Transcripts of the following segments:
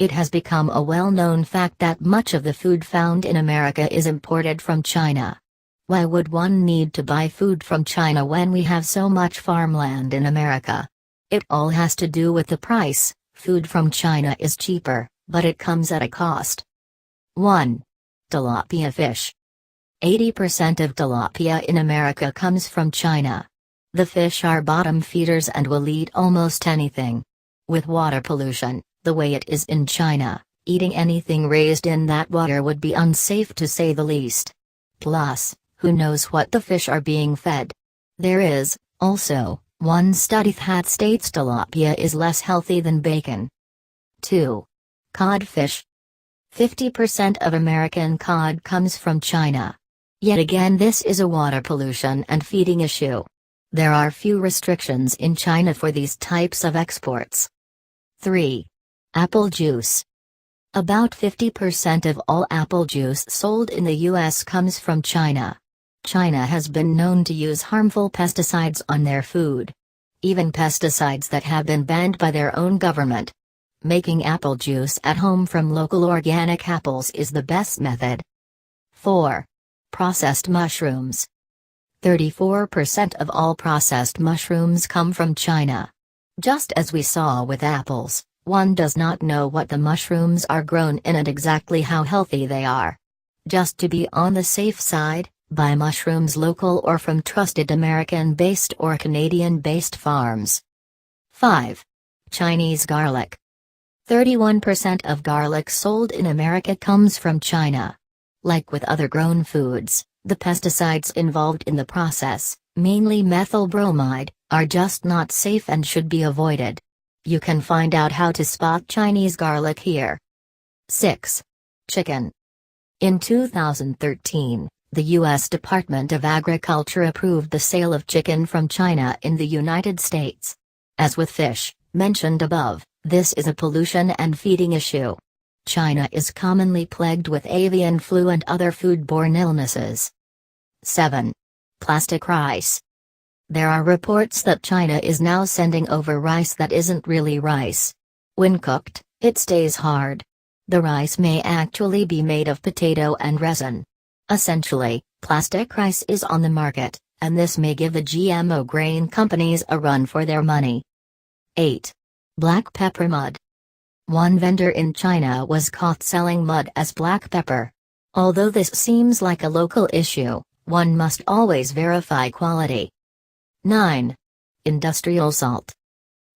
It has become a well-known fact that much of the food found in America is imported from China. Why would one need to buy food from China when we have so much farmland in America? It all has to do with the price. Food from China is cheaper, but it comes at a cost. 1. Tilapia fish. 80% of tilapia in America comes from China. The fish are bottom feeders and will eat almost anything. With water pollution, the way it is in China, eating anything raised in that water would be unsafe to say the least. Plus, who knows what the fish are being fed? There is, also, one study that states tilapia is less healthy than bacon. 2. Codfish. 50% of American cod comes from China. Yet again, this is a water pollution and feeding issue. There are few restrictions in China for these types of exports. 3. Apple juice. About 50% of all apple juice sold in the US comes from China. China has been known to use harmful pesticides on their food. Even pesticides that have been banned by their own government. Making apple juice at home from local organic apples is the best method. 4. Processed mushrooms. 34% of all processed mushrooms come from China. Just as we saw with apples, one does not know what the mushrooms are grown in and exactly how healthy they are. Just to be on the safe side, buy mushrooms local or from trusted American-based or Canadian-based farms. 5. Chinese garlic. 31% of garlic sold in America comes from China. Like with other grown foods, the pesticides involved in the process, mainly methyl bromide, are just not safe and should be avoided. You can find out how to spot Chinese garlic here. 6. Chicken. In 2013, the U.S. Department of Agriculture approved the sale of chicken from China in the United States. As with fish, mentioned above, this is a pollution and feeding issue. China is commonly plagued with avian flu and other foodborne illnesses. 7. Plastic rice. There are reports that China is now sending over rice that isn't really rice. When cooked, it stays hard. The rice may actually be made of potato and resin. Essentially, plastic rice is on the market, and this may give the GMO grain companies a run for their money. 8. Black pepper mud. One vendor in China was caught selling mud as black pepper. Although this seems like a local issue, one must always verify quality. 9. Industrial salt.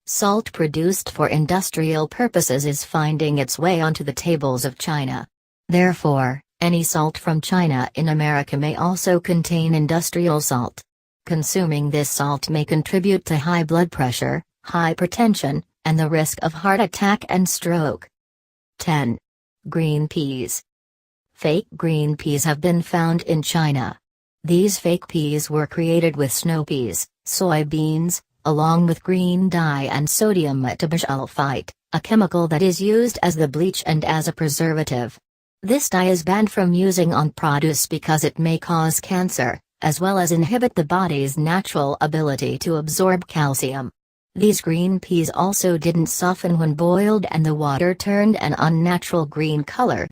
Salt produced for industrial purposes is finding its way onto the tables of China. Therefore, any salt from China in America may also contain industrial salt. Consuming this salt may contribute to high blood pressure, hypertension, and the risk of heart attack and stroke. 10. Green peas. Fake green peas have been found in China. These fake peas were created with snow peas, soybeans, along with green dye and sodium metabisulfite, a chemical that is used as the bleach and as a preservative. This dye is banned from using on produce because it may cause cancer, as well as inhibit the body's natural ability to absorb calcium. These green peas also didn't soften when boiled and the water turned an unnatural green color,